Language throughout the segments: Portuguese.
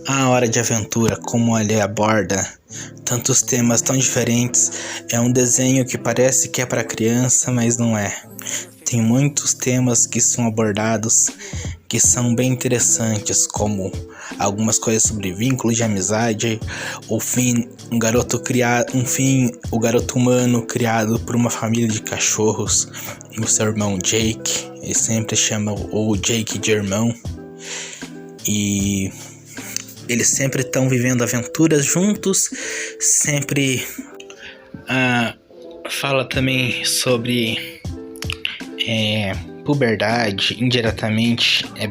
A Hora de Aventura, como ele aborda tantos temas tão diferentes, é um desenho que parece que é para criança, mas não é. Tem muitos temas que são abordados que são bem interessantes, como algumas coisas sobre vínculos de amizade, o garoto humano criado por uma família de cachorros, o seu irmão Jake, ele sempre chama o Jake de irmão, e eles sempre estão vivendo aventuras juntos, sempre fala também sobre puberdade, indiretamente. É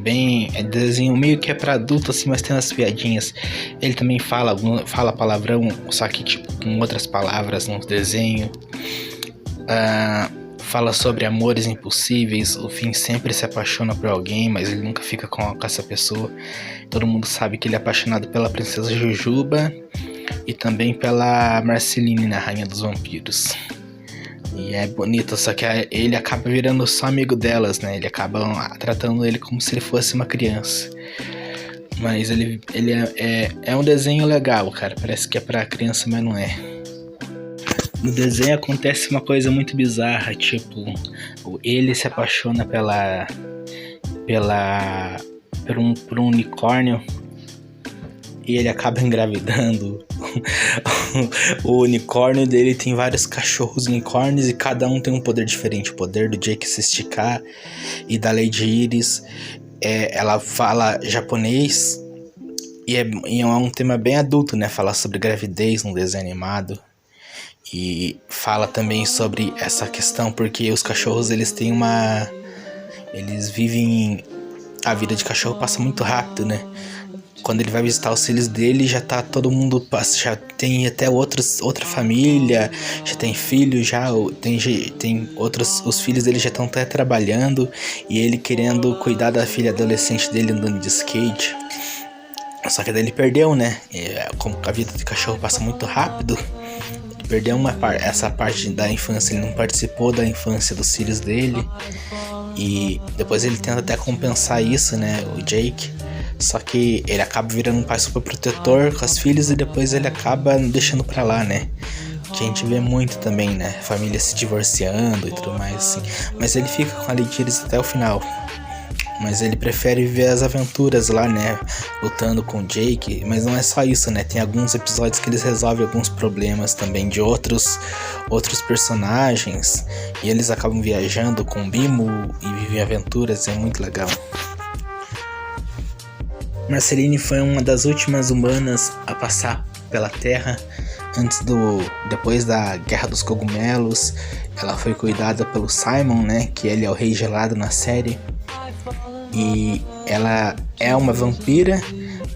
desenho meio que é pra adulto assim, mas tem umas piadinhas. Ele também fala palavrão, só que tipo com outras palavras no desenho. Fala sobre amores impossíveis. O Finn sempre se apaixona por alguém, mas ele nunca fica com essa pessoa. Todo mundo sabe que ele é apaixonado pela princesa Jujuba e também pela Marceline, né, rainha dos vampiros. E é bonito, só que ele acaba virando só amigo delas, né? Ele acaba tratando ele como se ele fosse uma criança. Mas ele é um desenho legal, cara. Parece que é pra criança, mas não é. No desenho acontece uma coisa muito bizarra, tipo, ele se apaixona por um unicórnio e ele acaba engravidando. O unicórnio dele tem vários cachorros unicórnios e cada um tem um poder diferente. O poder do Jake se esticar e da Lady Iris, ela fala japonês e é um tema bem adulto, né? Falar sobre gravidez num desenho animado. E fala também sobre essa questão porque os cachorros eles vivem, a vida de cachorro passa muito rápido, né? Quando ele vai visitar os filhos dele, já tá todo mundo, já tem até outra família, já tem filho, os filhos dele já estão até trabalhando e ele querendo cuidar da filha adolescente dele andando de skate. Só que daí ele perdeu, né? Como a vida de cachorro passa muito rápido, ele perdeu essa parte da infância, ele não participou da infância dos filhos dele. E depois ele tenta até compensar isso, né, o Jake. Só que ele acaba virando um pai super protetor com as filhas e depois ele acaba deixando pra lá, né? Que a gente vê muito também, né? Família se divorciando e tudo mais, assim. Mas ele fica com a Lady Iris até o final. Mas ele prefere viver as aventuras lá, né? Lutando com o Jake. Mas não é só isso, né? Tem alguns episódios que eles resolvem alguns problemas também de outros personagens. E eles acabam viajando com o Bimo e vivem aventuras. É muito legal. Marceline foi uma das últimas humanas a passar pela Terra depois da Guerra dos Cogumelos. Ela foi cuidada pelo Simon, né? Que ele é o Rei Gelado na série. E ela é uma vampira,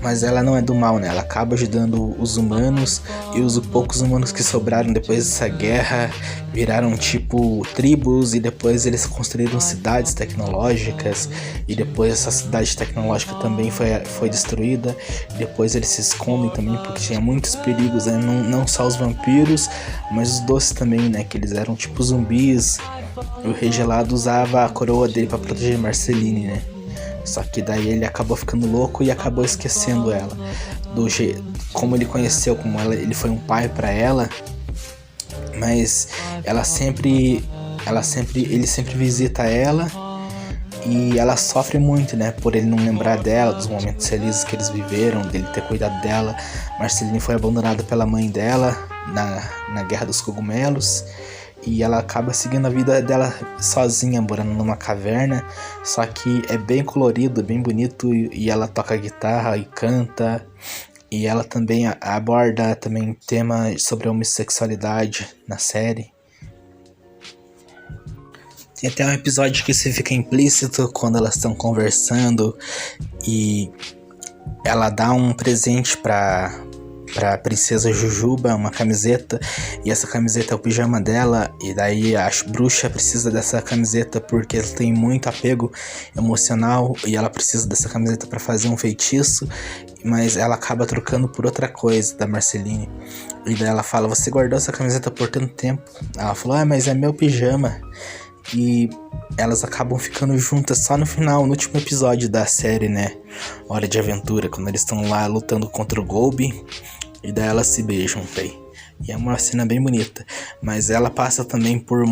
mas ela não é do mal, né? Ela acaba ajudando os humanos e os poucos humanos que sobraram depois dessa guerra viraram tipo tribos e depois eles construíram cidades tecnológicas e depois essa cidade tecnológica também foi destruída. Depois eles se escondem também porque tinha muitos perigos, né? Não só os vampiros, mas os doces também, né? Que eles eram tipo zumbis. O Rei Gelado usava a coroa dele para proteger Marceline, né? Só que daí ele acabou ficando louco e acabou esquecendo ela. Como ele conheceu, ele foi um pai para ela. Mas ele sempre visita ela. E ela sofre muito, né? Por ele não lembrar dela, dos momentos felizes que eles viveram, dele ter cuidado dela. Marceline foi abandonada pela mãe dela na Guerra dos Cogumelos. E ela acaba seguindo a vida dela sozinha, morando numa caverna. Só que é bem colorido, bem bonito. E ela toca guitarra e canta. E ela também aborda também tema sobre a homossexualidade na série. Tem até um episódio que isso fica implícito quando elas estão conversando. E ela dá um presente pra princesa Jujuba, uma camiseta, e essa camiseta é o pijama dela, e daí a bruxa precisa dessa camiseta porque ela tem muito apego emocional e ela precisa dessa camiseta para fazer um feitiço, mas ela acaba trocando por outra coisa da Marceline. E daí ela fala: você guardou essa camiseta por tanto tempo? Ela falou: mas é meu pijama. E elas acabam ficando juntas só no final, no último episódio da série, né? Hora de Aventura, quando eles estão lá lutando contra o Golby. E daí elas se beijam, véi. E é uma cena bem bonita. Mas ela passa também por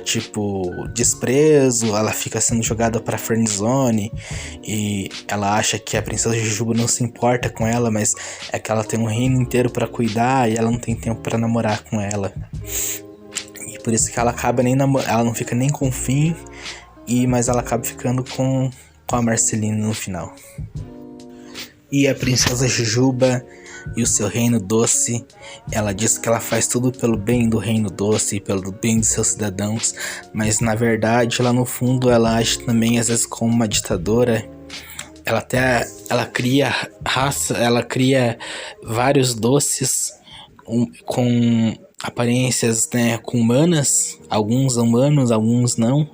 tipo, desprezo. Ela fica sendo jogada pra friendzone. E ela acha que a Princesa Jujuba não se importa com ela. Mas é que ela tem um reino inteiro pra cuidar. E ela não tem tempo pra namorar com ela. E por isso que ela acaba nem ela não fica nem com o Finn. Mas ela acaba ficando com a Marceline no final. E a Princesa Jujuba e o seu reino doce, ela diz que ela faz tudo pelo bem do reino doce e pelo bem de seus cidadãos, mas na verdade, lá no fundo, ela age também às vezes como uma ditadora. Ela cria raça, ela cria vários doces com aparências, né, com humanas, alguns humanos, alguns não,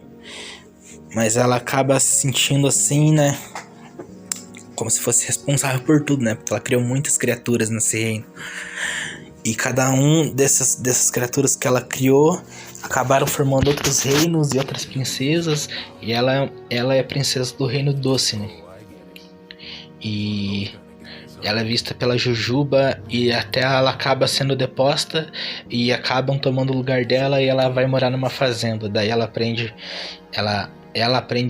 mas ela acaba se sentindo assim, né, como se fosse responsável por tudo, né? Porque ela criou muitas criaturas nesse reino. E cada um dessas criaturas que ela criou acabaram formando outros reinos e outras princesas. E ela é a princesa do Reino Doce, né? E ela é vista pela Jujuba e até ela acaba sendo deposta e acabam tomando o lugar dela e ela vai morar numa fazenda. Daí ela aprende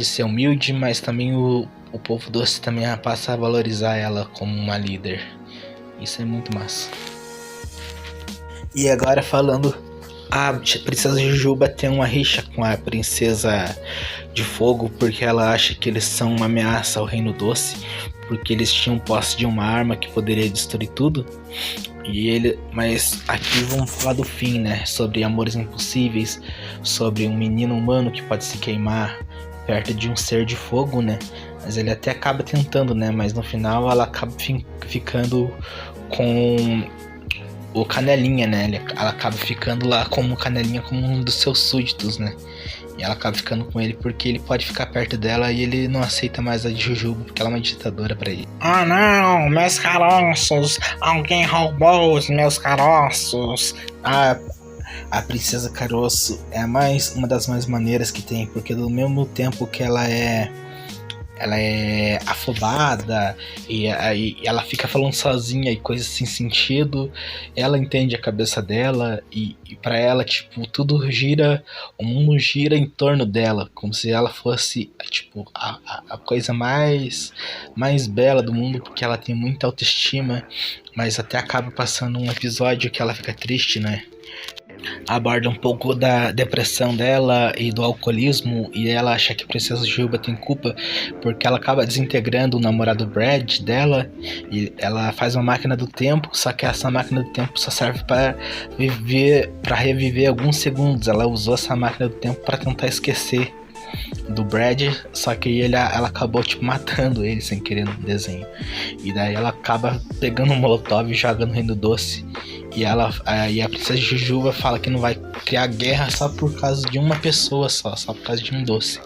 a ser humilde, mas também o povo doce também passa a valorizar ela como uma líder. Isso é muito massa. E agora falando, a Princesa Jujuba tem uma rixa com a Princesa de Fogo, porque ela acha que eles são uma ameaça ao Reino Doce, porque eles tinham posse de uma arma que poderia destruir tudo. Mas aqui vamos falar do fim, né? Sobre amores impossíveis, sobre um menino humano que pode se queimar perto de um ser de fogo, né? Mas ele até acaba tentando, né? Mas no final ela acaba ficando com o Canelinha, né? Ela acaba ficando lá como Canelinha, como um dos seus súditos, né? E ela acaba ficando com ele porque ele pode ficar perto dela e ele não aceita mais a Jujuba porque ela é uma ditadora pra ele. Ah não, meus caroços! Alguém roubou os meus caroços! A Princesa Caroço é uma das mais maneiras que tem, porque do mesmo tempo que ela é afobada e ela fica falando sozinha e coisas sem sentido, ela entende a cabeça dela e pra ela, tipo, o mundo gira em torno dela, como se ela fosse, tipo, a coisa mais bela do mundo, porque ela tem muita autoestima, mas até acaba passando um episódio que ela fica triste, né? Aborda um pouco da depressão dela e do alcoolismo, e ela acha que a Princesa Jujuba tem culpa porque ela acaba desintegrando o namorado Brad dela, e ela faz uma máquina do tempo, só que essa máquina do tempo só serve para reviver alguns segundos. Ela usou essa máquina do tempo para tentar esquecer do Brad, só que ela acabou tipo matando ele sem querer no desenho, e daí ela acaba pegando um molotov e jogando no Reino Doce. E a Princesa Jujuba fala que não vai criar guerra só por causa de uma pessoa só por causa de um doce.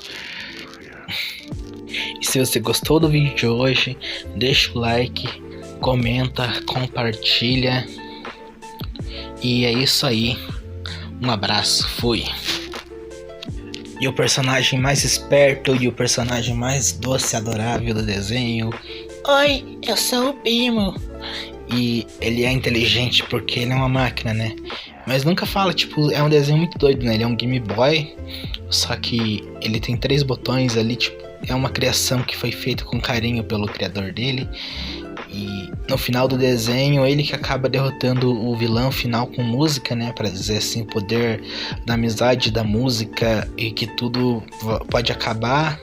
E se você gostou do vídeo de hoje, deixa o like, comenta, compartilha. E é isso aí. Um abraço, fui. E o personagem mais esperto e o personagem mais doce e adorável do desenho. Oi, eu sou o Bimo. E ele é inteligente porque ele é uma máquina, né? Mas nunca fala, tipo, é um desenho muito doido, né? Ele é um Game Boy, só que ele tem 3 botões ali, tipo, é uma criação que foi feita com carinho pelo criador dele. E no final do desenho, ele que acaba derrotando o vilão final com música, né? Pra dizer assim, o poder da amizade, da música, e que tudo pode acabar,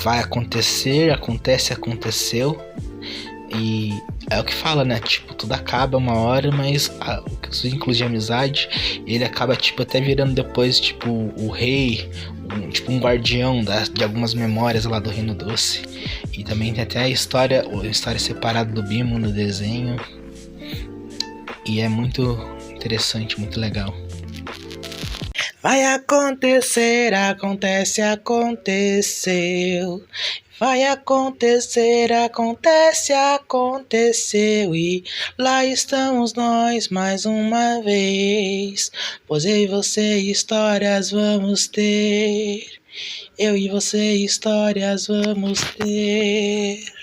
vai acontecer, aconteceu. E é o que fala, né? Tipo, tudo acaba uma hora, mas os vínculos de amizade, ele acaba, tipo, até virando depois, tipo, o rei, tipo, um guardião de algumas memórias lá do Reino Doce. E também tem até a história separada do Bimo no desenho. E é muito interessante, muito legal. Vai acontecer, aconteceu. Vai acontecer, acontece, aconteceu e lá estamos nós mais uma vez. Pois eu e você histórias vamos ter. Eu e você histórias vamos ter.